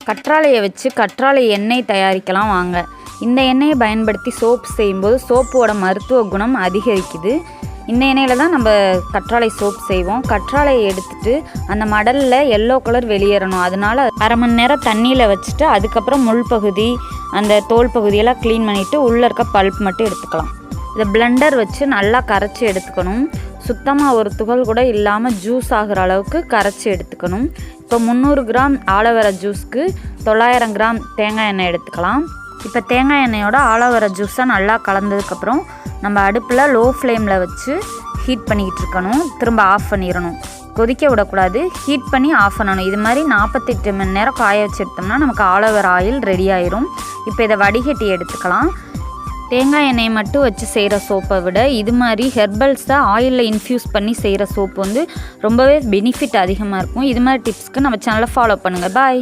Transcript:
கற்றாழையை வச்சு கற்றாழை எண்ணெய் தயாரிக்கலாம் வாங்க. இந்த எண்ணெயை பயன்படுத்தி சோப் செய்யும்போது சோப்போட மருத்துவ குணம் அதிகரிக்குது. இந்த எண்ணெயில் தான் நம்ம கற்றாழை சோப் செய்வோம். கற்றாழையை எடுத்துகிட்டு அந்த மடலில் எல்லோ கலர் வெளியேறணும். அதனால் அரை மணி நேரம் தண்ணியில் வச்சுட்டு அதுக்கப்புறம் முள் பகுதி அந்த தோல் பகுதியெல்லாம் க்ளீன் பண்ணிவிட்டு உள்ளே இருக்க பல்ப் மட்டும் எடுத்துக்கலாம். இதை பிளெண்டர் வச்சு நல்லா கரைச்சி எடுத்துக்கணும். சுத்தமாக ஒரு துகள் கூட இல்லாமல் ஜூஸ் ஆகிற அளவுக்கு கரைச்சி எடுத்துக்கணும். இப்போ 300 கிராம் ஆலோவேரா ஜூஸ்க்கு 900 கிராம் தேங்காய் எண்ணெய் எடுத்துக்கலாம். இப்போ தேங்காய் எண்ணெயோட ஆலோவேரா ஜூஸை நல்லா கலந்ததுக்கப்புறம் நம்ம அடுப்பில் லோ ஃப்ளேமில் வச்சு ஹீட் பண்ணிக்கிட்டு இருக்கணும். திரும்ப ஆஃப் பண்ணிடணும். கொதிக்க விடக்கூடாது, ஹீட் பண்ணி ஆஃப் பண்ணணும். இது மாதிரி 48 மணி நேரம் காய வச்சு எடுத்தோம்னா நமக்கு ஆலோவேரா ஆயில் ரெடி ஆயிரும். இப்போ இதை வடிகட்டி எடுத்துக்கலாம். தேங்காய் எண்ணெயை மட்டும் வச்சு செய்கிற சோப்பை விட இது மாதிரி ஹெர்பல்ஸை ஆயிலில் இன்ஃப்யூஸ் பண்ணி செய்கிற சோப்பு ரொம்பவே பெனிஃபிட் அதிகமாக இருக்கும். இது மாதிரி டிப்ஸ்க்கு நம்ம சேனலை ஃபாலோ பண்ணுங்கள். பாய்.